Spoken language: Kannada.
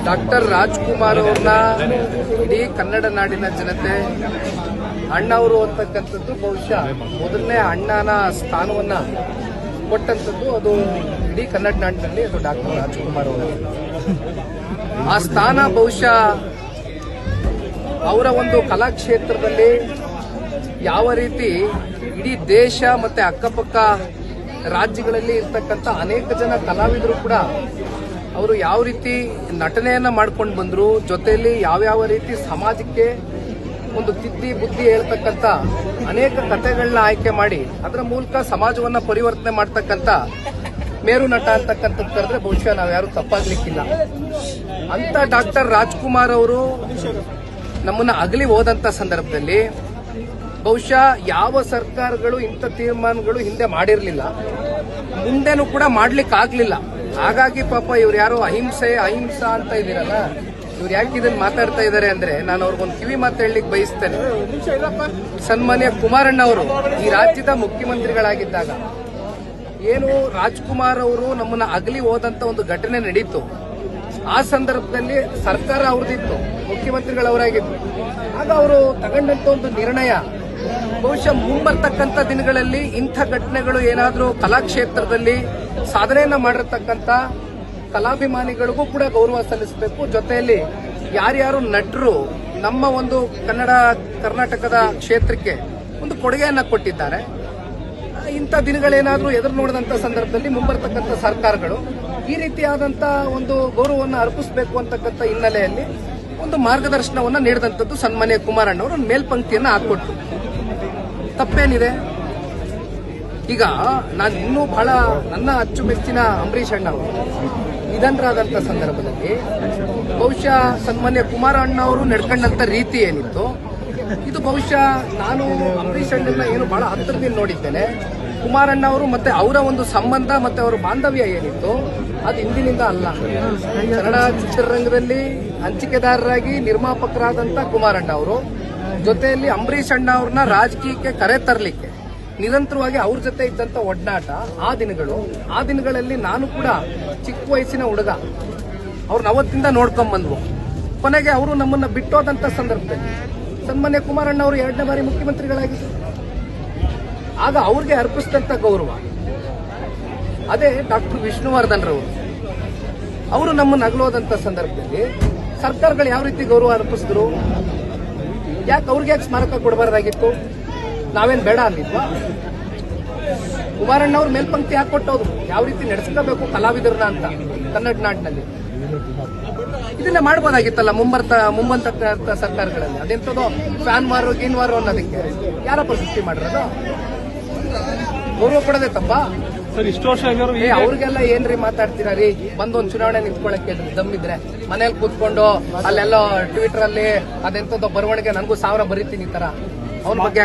ಡಾಕ್ಟರ್ ರಾಜ್ಕುಮಾರ್ ಅವ್ರನ್ನ ಇಡೀ ಕನ್ನಡ ನಾಡಿನ ಜನತೆ ಅಣ್ಣವರು ಅಂತಕ್ಕಂಥದ್ದು ಬಹುಶಃ ಮೊದಲನೇ ಅಣ್ಣನ ಸ್ಥಾನವನ್ನ ಕೊಟ್ಟಂಥದ್ದು ಅದು ಇಡೀ ಕನ್ನಡ ನಾಡಿನಲ್ಲಿ ಅದು ಡಾಕ್ಟರ್ ರಾಜ್ಕುಮಾರ್ ಅವರು. ಆ ಸ್ಥಾನ ಬಹುಶಃ ಅವರ ಒಂದು ಕಲಾಕ್ಷೇತ್ರದಲ್ಲಿ ಯಾವ ರೀತಿ ಇಡೀ ದೇಶ ಮತ್ತೆ ಅಕ್ಕಪಕ್ಕ ರಾಜ್ಯಗಳಲ್ಲಿ ಇರ್ತಕ್ಕಂಥ ಅನೇಕ ಜನ ಕಲಾವಿದರು ಕೂಡ ಅವರು ಯಾವ ರೀತಿ ನಟನೆಯನ್ನ ಮಾಡ್ಕೊಂಡು ಬಂದ್ರು, ಜೊತೆಯಲ್ಲಿ ಯಾವ್ಯಾವ ರೀತಿ ಸಮಾಜಕ್ಕೆ ಒಂದು ತಿದ್ದಿ ಬುದ್ಧಿ ಹೇಳ್ತಕ್ಕಂಥ ಅನೇಕ ಕಥೆಗಳನ್ನ ಆಯ್ಕೆ ಮಾಡಿ ಅದರ ಮೂಲಕ ಸಮಾಜವನ್ನ ಪರಿವರ್ತನೆ ಮಾಡ್ತಕ್ಕಂಥ ಮೇರು ನಟ ಅಂತಕ್ಕಂಥದ್ದು ಕರೆದ್ರೆ ಬಹುಶಃ ನಾವ್ಯಾರು ತಪ್ಪಾಗ್ಲಿಕ್ಕಿಲ್ಲ. ಅಂತ ಡಾಕ್ಟರ್ ರಾಜ್ಕುಮಾರ್ ಅವರು ನಮ್ಮನ್ನ ಅಗಲಿ ಹೋದಂತ ಸಂದರ್ಭದಲ್ಲಿ ಬಹುಶಃ ಯಾವ ಸರ್ಕಾರಗಳು ಇಂಥ ತೀರ್ಮಾನಗಳು ಹಿಂದೆ ಮಾಡಿರಲಿಲ್ಲ, ಮುಂದೆನೂ ಕೂಡ ಮಾಡ್ಲಿಕ್ಕಾಗ್ಲಿಲ್ಲ. ಹಾಗಾಗಿ ಪಾಪ ಇವ್ರು ಯಾರೋ ಅಹಿಂಸಾ ಅಂತ ಇದೀರಲ್ಲ, ಇವ್ರು ಯಾಕೆ ಇದನ್ನ ಮಾತಾಡ್ತಾ ಇದ್ದಾರೆ ಅಂದ್ರೆ ನಾನು ಅವ್ರಿಗೊಂದು ಕಿವಿ ಮಾತು ಹೇಳಲಿಕ್ಕೆ ಬಯಸ್ತೇನೆ. ಸನ್ಮಾನ್ಯ ಕುಮಾರಣ್ಣ ಅವರು ಈ ರಾಜ್ಯದ ಮುಖ್ಯಮಂತ್ರಿಗಳಾಗಿದ್ದಾಗ ಏನು ರಾಜ್ಕುಮಾರ್ ಅವರು ನಮ್ಮನ್ನ ಅಗಲಿ ಹೋದಂತ ಒಂದು ಘಟನೆ ನಡೀತು. ಆ ಸಂದರ್ಭದಲ್ಲಿ ಸರ್ಕಾರ ಅವ್ರದಿತ್ತು, ಮುಖ್ಯಮಂತ್ರಿಗಳವರಾಗಿತ್ತು. ಆಗ ಅವರು ತಗೊಂಡಂತ ಒಂದು ನಿರ್ಣಯ ಬಹುಶಃ ಮುಂಬರ್ತಕ್ಕಂಥ ದಿನಗಳಲ್ಲಿ ಇಂಥ ಘಟನೆಗಳು ಏನಾದರೂ ಕಲಾಕ್ಷೇತ್ರದಲ್ಲಿ ಸಾಧನೆಯನ್ನ ಮಾಡಿರ್ತಕ್ಕಂಥ ಕಲಾಭಿಮಾನಿಗಳಿಗೂ ಕೂಡ ಗೌರವ ಸಲ್ಲಿಸಬೇಕು. ಜೊತೆಯಲ್ಲಿ ಯಾರ್ಯಾರು ನಟರು ನಮ್ಮ ಒಂದು ಕರ್ನಾಟಕದ ಕ್ಷೇತ್ರಕ್ಕೆ ಒಂದು ಕೊಡುಗೆಯನ್ನ ಕೊಟ್ಟಿದ್ದಾರೆ, ಇಂಥ ದಿನಗಳೇನಾದರೂ ಎದುರು ನೋಡಿದಂಥ ಸಂದರ್ಭದಲ್ಲಿ ಮುಂಬರ್ತಕ್ಕಂಥ ಸರ್ಕಾರಗಳು ಈ ರೀತಿಯಾದಂಥ ಒಂದು ಗೌರವವನ್ನು ಅರ್ಪಿಸಬೇಕು ಅಂತಕ್ಕಂಥ ಹಿನ್ನೆಲೆಯಲ್ಲಿ ಒಂದು ಮಾರ್ಗದರ್ಶನವನ್ನ ನೀಡಿದಂಥದ್ದು ಸನ್ಮಾನ್ಯ ಕುಮಾರಣ್ಣವರು ಒಂದು ಮೇಲ್ಪಂಕ್ತಿಯನ್ನ ಹಾಕೊಟ್ರು. ತಪ್ಪೇನಿದೆ? ಈಗ ನಾನು ಇನ್ನೂ ಬಹಳ ನನ್ನ ಅಚ್ಚುಮೆಚ್ಚಿನ ಅಂಬರೀಷ್ ಅಣ್ಣ ಅವರು ನಿಧನರಾದಂಥ ಸಂದರ್ಭದಲ್ಲಿ ಬಹುಶಃ ಸನ್ಮಾನ್ಯ ಕುಮಾರಣ್ಣ ಅವರು ನಡ್ಕೊಂಡಂತ ರೀತಿ ಏನಿತ್ತು, ಇದು ಬಹುಶಃ ನಾನು ಅಂಬರೀಷ್ ಅಣ್ಣನ ಏನು ಬಹಳ ಹತ್ತಿರದಿಂದ ನೋಡಿದ್ದೇನೆ. ಕುಮಾರಣ್ಣ ಅವರು ಮತ್ತೆ ಅವರ ಒಂದು ಸಂಬಂಧ ಮತ್ತೆ ಅವರ ಬಾಂಧವ್ಯ ಏನಿತ್ತು ಅದು ಇಂದಿನಿಂದ ಅಲ್ಲ. ಕನ್ನಡ ಚಿತ್ರರಂಗದಲ್ಲಿ ಹಂಚಿಕೆದಾರರಾಗಿ ನಿರ್ಮಾಪಕರಾದಂಥ ಕುಮಾರಣ್ಣ ಅವರು ಜೊತೆಯಲ್ಲಿ ಅಂಬರೀಷ್ ಅಣ್ಣ ಅವ್ರನ್ನ ರಾಜಕೀಯಕ್ಕೆ ಕರೆ ತರಲಿಕ್ಕೆ ನಿರಂತರವಾಗಿ ಅವ್ರ ಜೊತೆ ಇದ್ದಂತ ಒಡನಾಟ ಆ ದಿನಗಳಲ್ಲಿ ನಾನು ಕೂಡ ಚಿಕ್ಕ ವಯಸ್ಸಿನ ಹುಡುಗ, ಅವ್ರನ್ನ ಅವತ್ತಿಂದ ನೋಡ್ಕೊಂಡ್ ಬಂದ್ವು. ಕೊನೆಗೆ ಅವರು ನಮ್ಮನ್ನ ಬಿಟ್ಟೋದಂತ ಸಂದರ್ಭದಲ್ಲಿ ಸನ್ಮಾನ್ಯ ಕುಮಾರಣ್ಣ ಅವರು 2ನೇ ಬಾರಿ ಮುಖ್ಯಮಂತ್ರಿಗಳಾಗಿದ್ದರು. ಆಗ ಅವ್ರಿಗೆ ಅರ್ಪಿಸಿದಂತ ಗೌರವ ಅದೇ ಡಾಕ್ಟರ್ ವಿಷ್ಣುವರ್ಧನ್ ರವರು. ಅವರು ನಮ್ಮನ್ನ ಅಗಲೋದಂತ ಸಂದರ್ಭದಲ್ಲಿ ಸರ್ಕಾರಗಳು ಯಾವ ರೀತಿ ಗೌರವ ಅರ್ಪಿಸಿದ್ರು? ಯಾಕೆ ಅವ್ರಿಗೆ ಯಾಕೆ ಸ್ಮಾರಕ ಕೊಡಬಾರ್ದಾಗಿತ್ತು? ನಾವೇನ್ ಬೇಡ ಅಂದಿದ್ವಾ? ಕುಮಾರಣ್ಣ ಅವ್ರ ಮೇಲ್ಪಂಕ್ತಿ ಯಾಕೆ ಕೊಟ್ಟೋದು, ಯಾವ ರೀತಿ ನಡೆಸ್ಕೋಬೇಕು ಕಲಾವಿದರನ್ನ ಅಂತ ಕನ್ನಡ ನಾಡಿನಲ್ಲಿ ಇದನ್ನ ಮಾಡಬಹುದಾಗಿತ್ತಲ್ಲ ಮುಂಬಂತ ಸರ್ಕಾರಗಳಲ್ಲಿ. ಅದೆಂತದೋ ಫ್ಯಾನ್ ವಾರು ಗೀನ್ ವಾರು ಅನ್ನೋದಕ್ಕೆ ಯಾರ ಪ್ರಶಸ್ತಿ ಮಾಡಿರೋದು? ಗೌರವ ಕೊಡೋದೇ ತಪ್ಪ? ಅವ್ರಿಗೆಲ್ಲ ಏನ್ರಿ ಮಾತಾಡ್ತೀರಾ ರೀ? ಬಂದೊಂದು ಚುನಾವಣೆ ನಿಂತ್ಕೊಳಕ್ಕೆ ದಮ್ಮಿದ್ರೆ ಮನೇಲಿ ಕೂತ್ಕೊಂಡು ಅಲ್ಲೆಲ್ಲೋ ಟ್ವಿಟರ್ ಅಲ್ಲಿ ಅದೆಂತದೋ ಬರವಣಿಗೆ ನನಗೂ 1000 ಬರೀತೀನಿ ಈ ತರ ಅವ್ರ ಬಗ್ಗೆ